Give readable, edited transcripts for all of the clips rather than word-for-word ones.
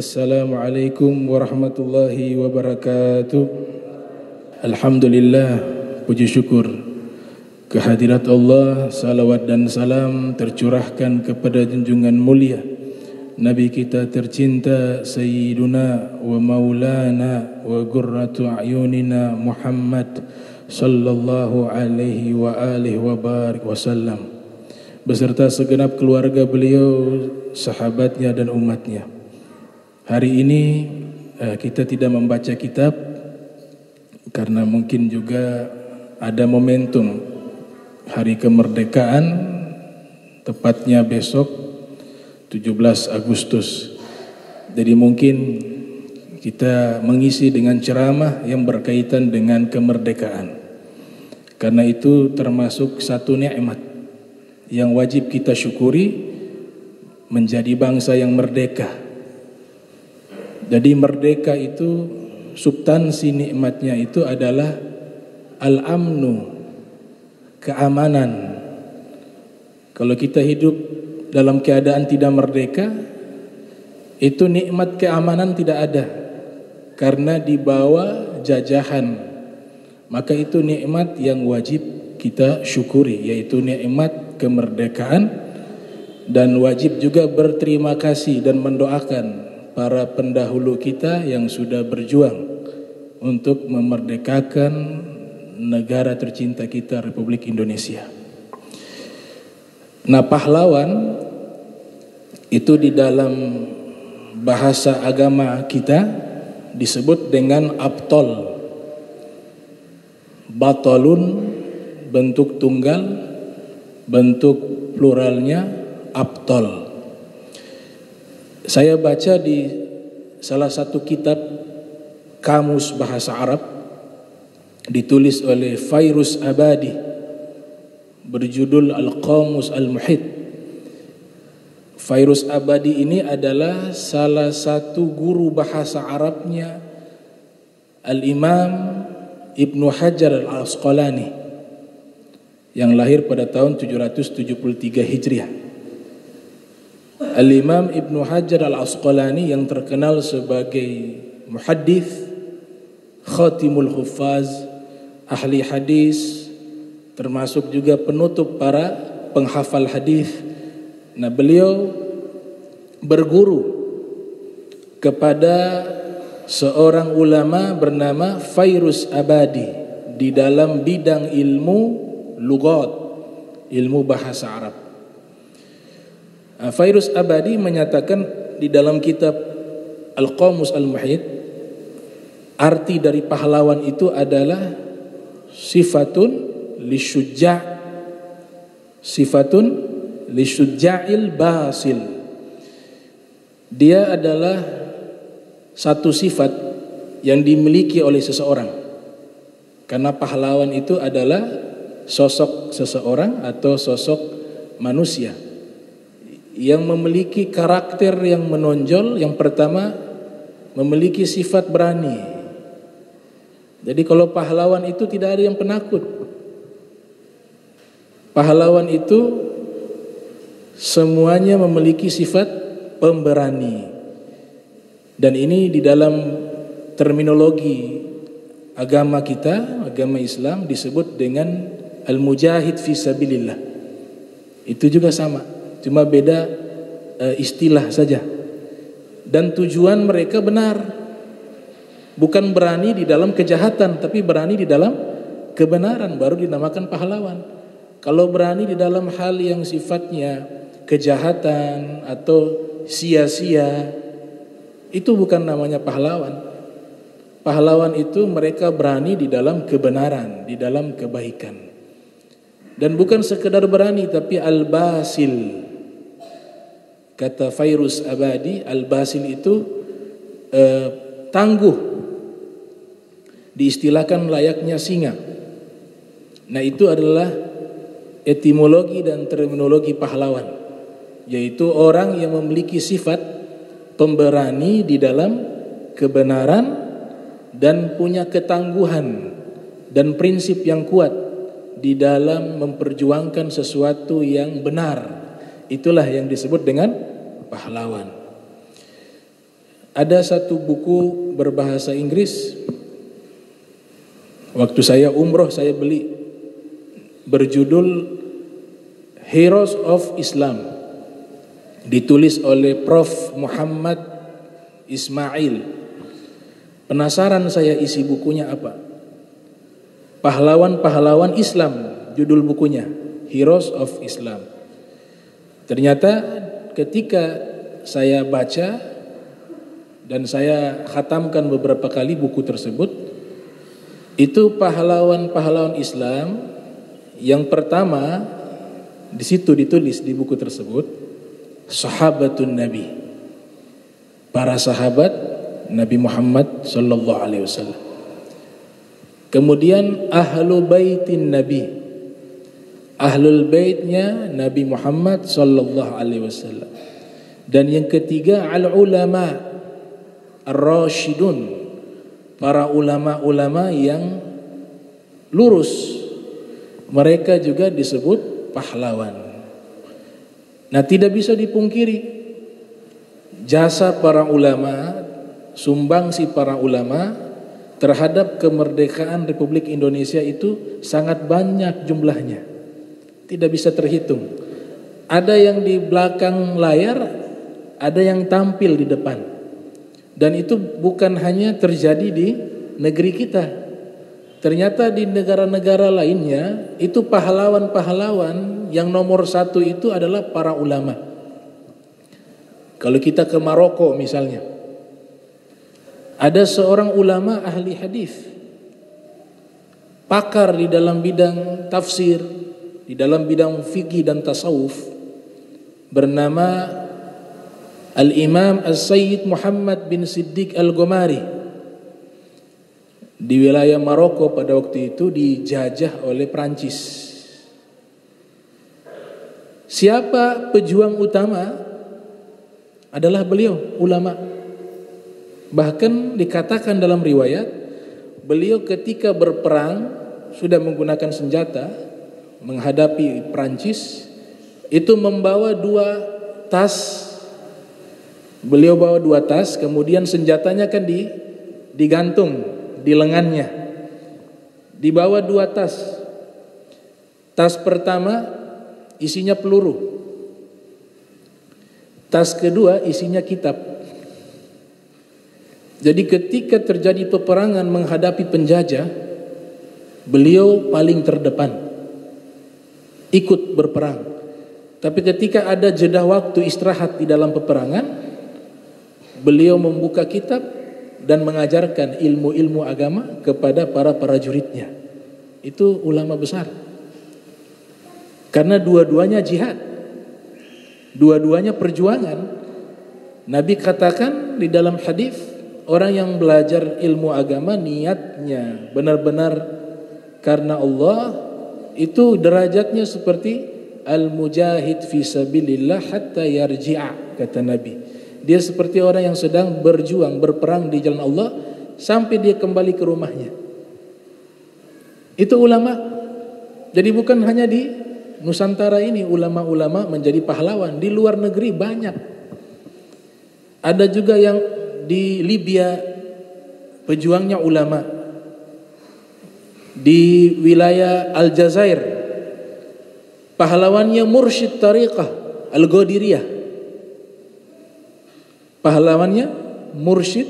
Assalamualaikum warahmatullahi wabarakatuh. Alhamdulillah, puji syukur kehadirat Allah, salawat dan salam tercurahkan kepada junjungan mulia Nabi kita tercinta Sayyiduna wa Maulana wa Qurratu A'yunina Muhammad sallallahu alaihi wa alihi wa barik wasallam, beserta segenap keluarga beliau, sahabatnya dan umatnya. Hari ini kita tidak membaca kitab karena mungkin juga ada momentum hari kemerdekaan, tepatnya besok 17 Agustus. Jadi mungkin kita mengisi dengan ceramah yang berkaitan dengan kemerdekaan. Karena itu termasuk satu nikmat yang wajib kita syukuri, menjadi bangsa yang merdeka. Jadi merdeka itu substansi nikmatnya itu adalah al-amnu, keamanan. Kalau kita hidup dalam keadaan tidak merdeka, itu nikmat keamanan tidak ada karena dibawa jajahan. Maka itu nikmat yang wajib kita syukuri, yaitu nikmat kemerdekaan, dan wajib juga berterima kasih dan mendoakan para pendahulu kita yang sudah berjuang untuk memerdekakan negara tercinta kita, Republik Indonesia. Nah, pahlawan itu di dalam bahasa agama kita disebut dengan abtol. Batalun bentuk tunggal, bentuk pluralnya abtol. Saya baca di salah satu kitab kamus bahasa Arab ditulis oleh Fairuz Abadi berjudul Al-Qamus Al-Muhit. Fairuz Abadi ini adalah salah satu guru bahasa Arabnya Al-Imam Ibnu Hajar Al-Asqalani yang lahir pada tahun 773 Hijriah. Al-Imam Ibnu Hajar Al-Asqalani yang terkenal sebagai muhaddits, khatimul huffaz, ahli hadis, termasuk juga penutup para penghafal hadis. Nah, beliau berguru kepada seorang ulama bernama Fairuz Abadi di dalam bidang ilmu lughat, ilmu bahasa Arab. Fairuz Abadi menyatakan di dalam kitab Al-Qamus Al-Muhit, arti dari pahlawan itu adalah sifatun lisyujja'il basil. Dia adalah satu sifat yang dimiliki oleh seseorang. Karena pahlawan itu adalah sosok seseorang atau sosok manusia yang memiliki karakter yang menonjol. Yang pertama, memiliki sifat berani. Jadi kalau pahlawan itu tidak ada yang penakut. Pahlawan itu semuanya memiliki sifat pemberani. Dan ini di dalam terminologi agama kita, agama Islam, disebut dengan al-mujahid fi sabilillah. Itu juga sama, cuma beda istilah saja. Dan tujuan mereka benar, bukan berani di dalam kejahatan, tapi berani di dalam kebenaran, baru dinamakan pahlawan. Kalau berani di dalam hal yang sifatnya kejahatan atau sia-sia, itu bukan namanya pahlawan. Pahlawan itu mereka berani di dalam kebenaran, di dalam kebaikan. Dan bukan sekedar berani, tapi al-basil. Kata Fairuz Abadi, al-basil itu tangguh, diistilahkan layaknya singa. Nah, itu adalah etimologi dan terminologi pahlawan, yaitu orang yang memiliki sifat pemberani di dalam kebenaran dan punya ketangguhan dan prinsip yang kuat di dalam memperjuangkan sesuatu yang benar. Itulah yang disebut dengan pahlawan. Ada satu buku berbahasa Inggris, waktu saya umroh saya beli, berjudul Heroes of Islam, ditulis oleh Prof. Muhammad Ismail. Penasaran saya isi bukunya apa? Pahlawan-pahlawan Islam, judul bukunya Heroes of Islam. Ternyata ketika saya baca dan saya khatamkan beberapa kali buku tersebut, itu pahlawan-pahlawan Islam yang pertama di situ ditulis di buku tersebut, sahabatun Nabi, para sahabat Nabi Muhammad sallallahu alaihi wasallam. Kemudian ahlu baitin Nabi, ahlul baitnya Nabi Muhammad sallallahu alaihi wasallam. Dan yang ketiga al-ulama ar-rasyidun, para ulama-ulama yang lurus, mereka juga disebut pahlawan. Nah, tidak bisa dipungkiri jasa para ulama, sumbangsi para ulama terhadap kemerdekaan Republik Indonesia itu sangat banyak jumlahnya, tidak bisa terhitung. Ada yang di belakang layar, ada yang tampil di depan. Dan itu bukan hanya terjadi di negeri kita. Ternyata di negara-negara lainnya itu pahlawan-pahlawan yang nomor satu itu adalah para ulama. Kalau kita ke Maroko misalnya, ada seorang ulama ahli hadis, pakar di dalam bidang tafsir, di dalam bidang fikih dan tasawuf, bernama Al-Imam As-Sayyid Muhammad bin Siddiq Al-Gomari. Di wilayah Maroko pada waktu itu dijajah oleh Prancis. Siapa pejuang utama? Adalah beliau, ulama. Bahkan dikatakan dalam riwayat, beliau ketika berperang sudah menggunakan senjata menghadapi Prancis, itu membawa 2 tas. Beliau bawa 2 tas, kemudian senjatanya kan digantung di lengannya. Dibawa 2 tas. Tas pertama isinya peluru. Tas kedua isinya kitab. Jadi ketika terjadi peperangan menghadapi penjajah, beliau paling terdepan, ikut berperang. Tapi ketika ada jeda waktu istirahat di dalam peperangan, beliau membuka kitab dan mengajarkan ilmu-ilmu agama kepada para prajuritnya. Itu ulama besar. Karena dua-duanya jihad, dua-duanya perjuangan. Nabi katakan di dalam hadis, orang yang belajar ilmu agama niatnya benar-benar karena Allah, itu derajatnya seperti al-mujahid fi sabilillah hatta yarji'a, kata Nabi. Dia seperti orang yang sedang berjuang, berperang di jalan Allah sampai dia kembali ke rumahnya. Itu ulama. Jadi bukan hanya di Nusantara ini ulama-ulama menjadi pahlawan, di luar negeri banyak. Ada juga yang di Libya pejuangnya ulama. Di wilayah Aljazair pahlawannya mursyid tariqah Al-Qadiriyah. Pahlawannya mursyid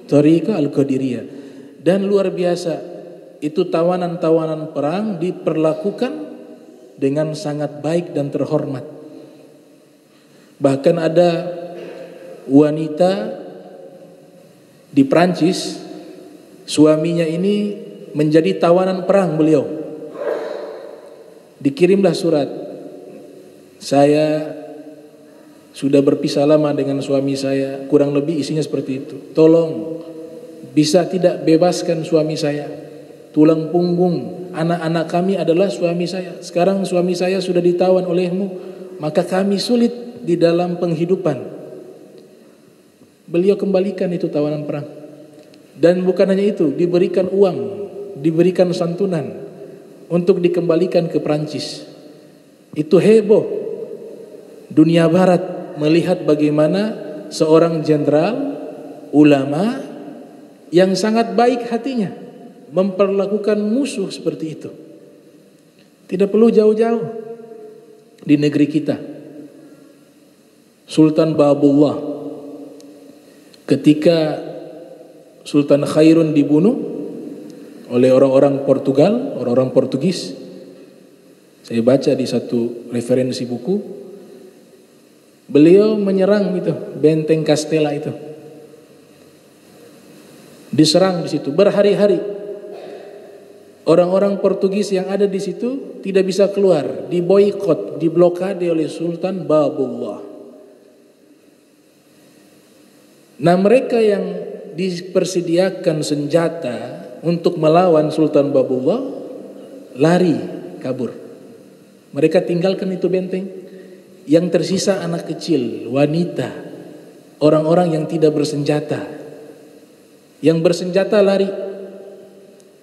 tariqah Al-Qadiriyah. Dan luar biasa, itu tawanan-tawanan perang diperlakukan dengan sangat baik dan terhormat. Bahkan ada wanita di Prancis, suaminya ini menjadi tawanan perang beliau. Dikirimlah surat, saya sudah berpisah lama dengan suami saya, kurang lebih isinya seperti itu. Tolong bisa tidak bebaskan suami saya, tulang punggung anak-anak kami adalah suami saya. Sekarang suami saya sudah ditawan olehmu, maka kami sulit di dalam penghidupan. Beliau kembalikan itu tawanan perang. Dan bukan hanya itu, diberikan uang, diberikan santunan untuk dikembalikan ke Prancis. Itu heboh dunia barat melihat bagaimana seorang jenderal ulama yang sangat baik hatinya memperlakukan musuh seperti itu. Tidak perlu jauh-jauh, di negeri kita Sultan Babullah, ketika Sultan Khairun dibunuh oleh orang-orang Portugal, orang-orang Portugis. Saya baca di satu referensi buku, beliau menyerang itu benteng Castella itu, diserang di situ berhari-hari. Orang-orang Portugis yang ada di situ tidak bisa keluar, diboikot, diblokade oleh Sultan Babullah. Nah, mereka yang dipersediakan senjata untuk melawan Sultan Babullah lari kabur. Mereka tinggalkan itu benteng. Yang tersisa anak kecil, wanita, orang-orang yang tidak bersenjata. Yang bersenjata lari.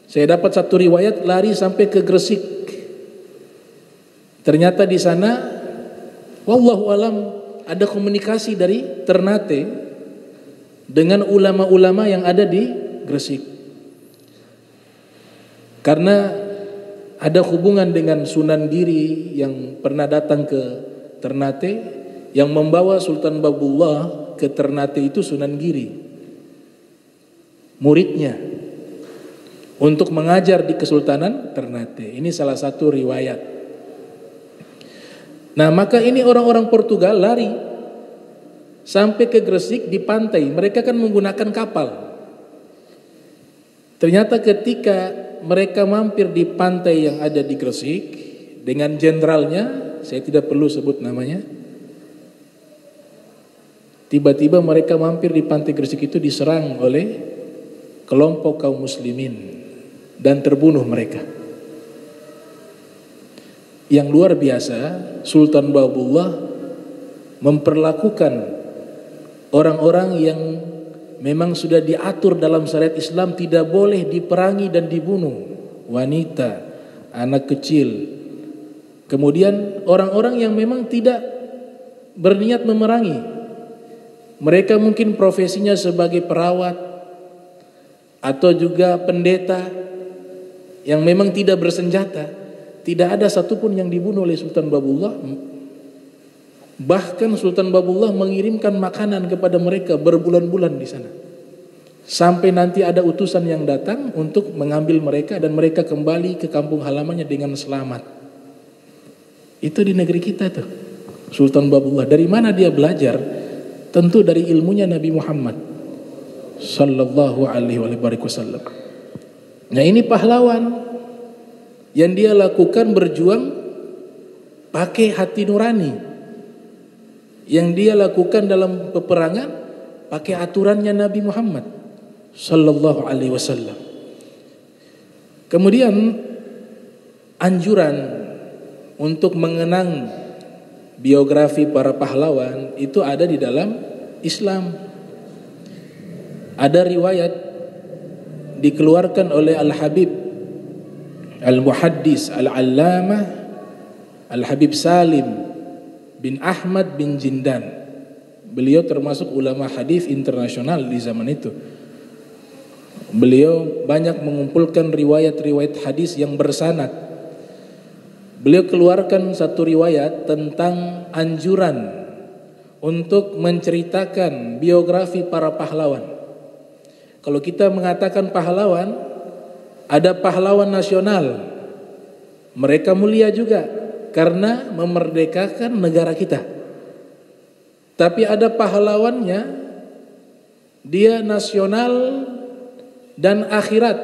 Saya dapat satu riwayat lari sampai ke Gresik. Ternyata di sana, wallahu alam, ada komunikasi dari Ternate dengan ulama-ulama yang ada di Gresik. Karena ada hubungan dengan Sunan Giri yang pernah datang ke Ternate, yang membawa Sultan Babullah ke Ternate itu Sunan Giri, muridnya, untuk mengajar di Kesultanan Ternate. Ini salah satu riwayat. Nah, maka ini orang-orang Portugal lari sampai ke Gresik di pantai. Mereka kan menggunakan kapal. Ternyata ketika mereka mampir di pantai yang ada di Gresik dengan jenderalnya, saya tidak perlu sebut namanya. Tiba-tiba mereka mampir di pantai Gresik itu diserang oleh kelompok kaum muslimin dan terbunuh mereka. Yang luar biasa, Sultan Babullah memperlakukan orang-orang yang memang sudah diatur dalam syariat Islam tidak boleh diperangi dan dibunuh. Wanita, anak kecil. Kemudian orang-orang yang memang tidak berniat memerangi. Mereka mungkin profesinya sebagai perawat atau juga pendeta yang memang tidak bersenjata. Tidak ada satupun yang dibunuh oleh Sultan Babullah. Bahkan Sultan Babullah mengirimkan makanan kepada mereka berbulan-bulan di sana. Sampai nanti ada utusan yang datang untuk mengambil mereka dan mereka kembali ke kampung halamannya dengan selamat. Itu di negeri kita tuh, Sultan Babullah. Dari mana dia belajar? Tentu dari ilmunya Nabi Muhammad sallallahu alaihi wasallam. Nah, ini pahlawan yang dia lakukan berjuang pakai hati nurani. Yang dia lakukan dalam peperangan pakai aturannya Nabi Muhammad sallallahu alaihi wasallam. Kemudian anjuran untuk mengenang biografi para pahlawan itu ada di dalam Islam. Ada riwayat dikeluarkan oleh Al-Habib Al-Muhaddis Al-Allamah Al-Habib Salim bin Ahmad bin Jindan. Beliau termasuk ulama hadis internasional di zaman itu. Beliau banyak mengumpulkan riwayat-riwayat hadis yang bersanad. Beliau keluarkan satu riwayat tentang anjuran untuk menceritakan biografi para pahlawan. Kalau kita mengatakan pahlawan, ada pahlawan nasional. Mereka mulia juga karena memerdekakan negara kita. Tapi ada pahlawannya, dia nasional dan akhirat.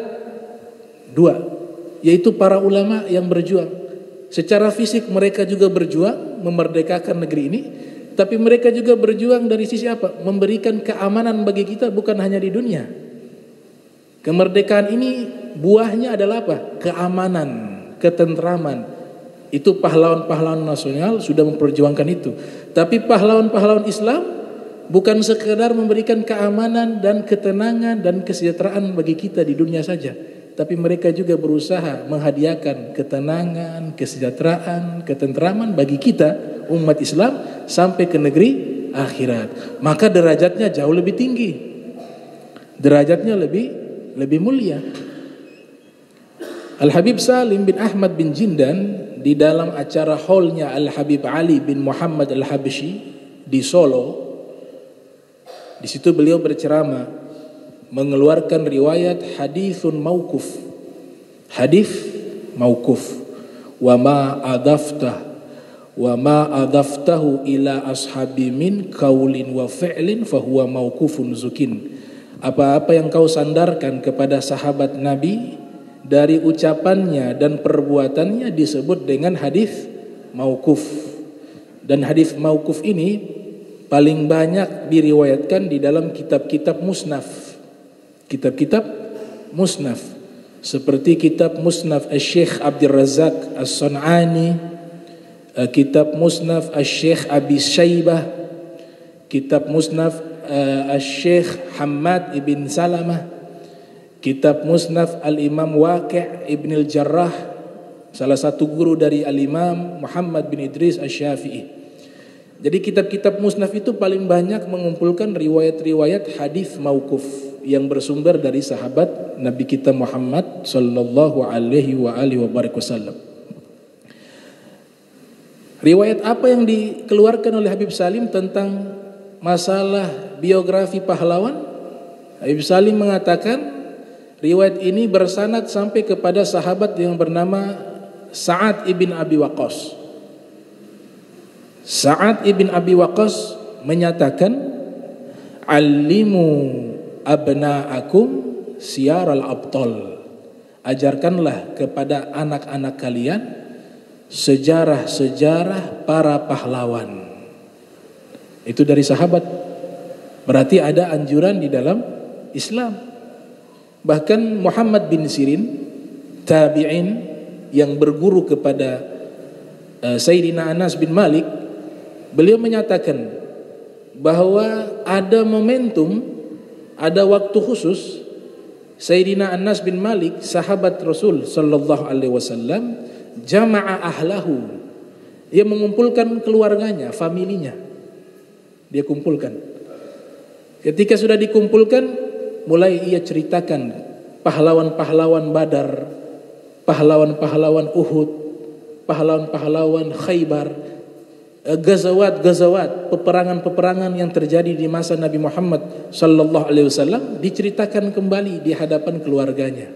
Dua, yaitu para ulama yang berjuang. Secara fisik mereka juga berjuang memerdekakan negeri ini, tapi mereka juga berjuang dari sisi apa? Memberikan keamanan bagi kita bukan hanya di dunia. Kemerdekaan ini buahnya adalah apa? Keamanan, ketentraman. Itu pahlawan-pahlawan nasional sudah memperjuangkan itu. Tapi pahlawan-pahlawan Islam bukan sekedar memberikan keamanan dan ketenangan dan kesejahteraan bagi kita di dunia saja, tapi mereka juga berusaha menghadiahkan ketenangan, kesejahteraan, ketentraman bagi kita umat Islam sampai ke negeri akhirat. Maka derajatnya jauh lebih tinggi. derajatnya lebih mulia. Al-Habib Salim bin Ahmad bin Jindan di dalam acara haulnya Al-Habib Ali bin Muhammad Al-Habsyi di Solo, di situ beliau berceramah mengeluarkan riwayat haditsun mauquf. Hadis mauquf. Wa ma adaftahu ila ashabi min qaulin wa fi'lin fahuwa mauqufun zukin. Apa-apa yang kau sandarkan kepada sahabat Nabi dari ucapannya dan perbuatannya disebut dengan hadis mauquf. Dan hadis mauquf ini paling banyak diriwayatkan di dalam kitab-kitab musnaf. Kitab-kitab musnaf seperti kitab musnaf Asy-Syaikh Abdul Razzaq As-Sun'ani, kitab musnaf Asy-Syaikh Abi Syaibah, kitab musnaf Asy-Syaikh Hammad ibn Salamah, kitab musnaf Al-Imam Waqi' ibn al-Jarrah, salah satu guru dari Al-Imam Muhammad bin Idris Asy-Syafi'i. Jadi kitab-kitab musnaf itu paling banyak mengumpulkan riwayat-riwayat hadis mauquf yang bersumber dari sahabat Nabi kita Muhammad sallallahu alaihi wasallam. Riwayat apa yang dikeluarkan oleh Habib Salim tentang masalah biografi pahlawan? Habib Salim mengatakan riwayat ini bersanad sampai kepada sahabat yang bernama Sa'ad ibn Abi Waqqas. Sa'ad ibn Abi Waqqas menyatakan, "Allimu abna'akum siyaral abtal." Ajarkanlah kepada anak-anak kalian sejarah-sejarah para pahlawan. Itu dari sahabat. Berarti ada anjuran di dalam Islam. Bahkan Muhammad bin Sirin, tabi'in yang berguru kepada Sayyidina Anas bin Malik, beliau menyatakan bahwa ada momentum, ada waktu khusus Sayyidina Anas bin Malik, sahabat Rasul sallallahu alaihi wasallam, jama'a ahlahu. Dia mengumpulkan keluarganya, familinya. Dia kumpulkan. Ketika sudah dikumpulkan, mulai ia ceritakan pahlawan-pahlawan Badar, pahlawan-pahlawan Uhud, pahlawan-pahlawan Khaybar, gazawat, peperangan-peperangan yang terjadi di masa Nabi Muhammad sallallahu alaihi wasallam diceritakan kembali di hadapan keluarganya.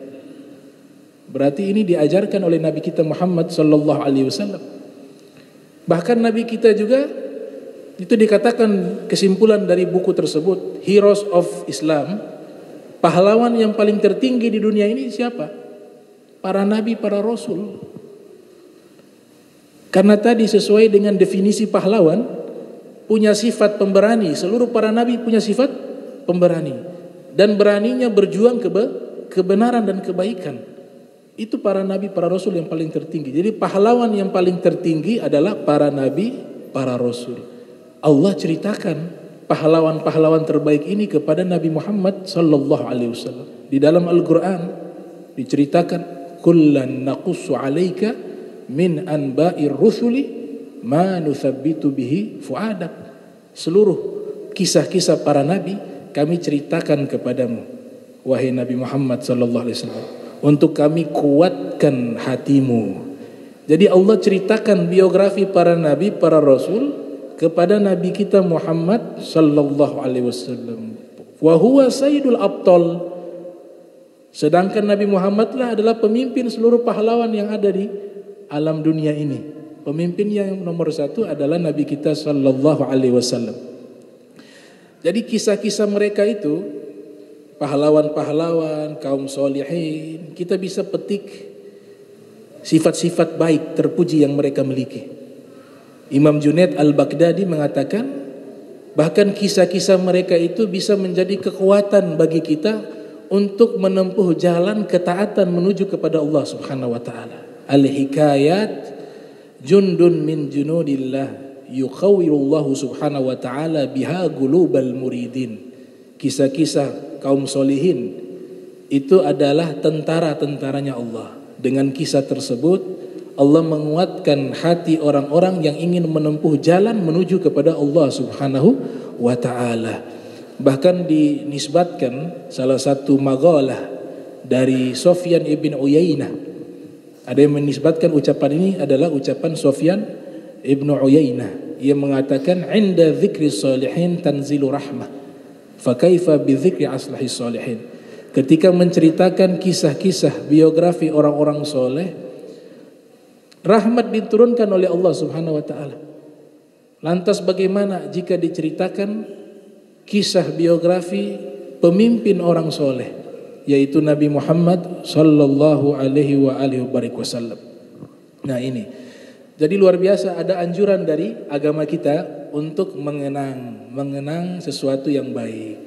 Berarti ini diajarkan oleh Nabi kita Muhammad sallallahu alaihi wasallam. Bahkan Nabi kita juga, itu dikatakan kesimpulan dari buku tersebut, Heroes of Islam, pahlawan yang paling tertinggi di dunia ini siapa? Para nabi, para rasul. Karena tadi sesuai dengan definisi pahlawan, punya sifat pemberani. Seluruh para nabi punya sifat pemberani. Dan beraninya berjuang kebenaran dan kebaikan. Itu para nabi, para rasul yang paling tertinggi. Jadi pahlawan yang paling tertinggi adalah para nabi, para rasul. Allah ceritakan pahlawan-pahlawan terbaik ini kepada Nabi Muhammad sallallahu alaihi wasallam. Di dalam Al-Quran diceritakan, kullan naqussu alaika min anba'ir rusuli ma nuthabbitu bihi fuadak. Seluruh kisah-kisah para nabi kami ceritakan kepadamu, wahai Nabi Muhammad sallallahu alaihi wasallam, untuk kami kuatkan hatimu. Jadi Allah ceritakan biografi para nabi, para rasul kepada Nabi kita Muhammad sallallahu alaihi wasallam. Wa huwa sayyidul abtal. Sedangkan Nabi Muhammad lah adalah pemimpin seluruh pahlawan yang ada di alam dunia ini. Pemimpin yang nomor satu adalah Nabi kita sallallahu alaihi wasallam. Jadi kisah-kisah mereka itu, pahlawan-pahlawan, kaum solihin, kita bisa petik sifat-sifat baik terpuji yang mereka miliki. Imam Junaid Al-Baghdadi mengatakan, bahkan kisah-kisah mereka itu bisa menjadi kekuatan bagi kita untuk menempuh jalan ketaatan menuju kepada Allah Subhanahu wa taala. Al-hikayat jundun min junudillah yukhawwirullahu subhanahu wa ta'ala biha qulubal muridin. Kisah-kisah kaum solihin itu adalah tentara-tentaranya Allah. Dengan kisah tersebut Allah menguatkan hati orang-orang yang ingin menempuh jalan menuju kepada Allah subhanahu wa ta'ala. Bahkan dinisbatkan salah satu maqalah dari Sufyan ibn Uyainah. Ada yang menisbatkan ucapan ini adalah ucapan Sufyan ibn Uyainah. Ia mengatakan, "Inda dzikri shalihin tanzilu rahmah, fa kaifa bi dzikri aslahi shalihin." Ketika menceritakan kisah-kisah biografi orang-orang soleh, rahmat diturunkan oleh Allah Subhanahu wa taala. Lantas bagaimana jika diceritakan kisah biografi pemimpin orang soleh, yaitu Nabi Muhammad sallallahu alaihi wasallam. Nah ini, jadi luar biasa ada anjuran dari agama kita untuk mengenang sesuatu yang baik.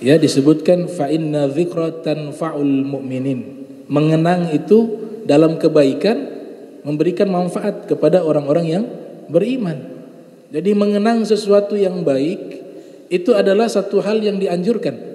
Ya, disebutkan fa inna dzikra tanfa'ul mu'minin. Mengenang itu dalam kebaikan memberikan manfaat kepada orang-orang yang beriman. Jadi mengenang sesuatu yang baik itu adalah satu hal yang dianjurkan.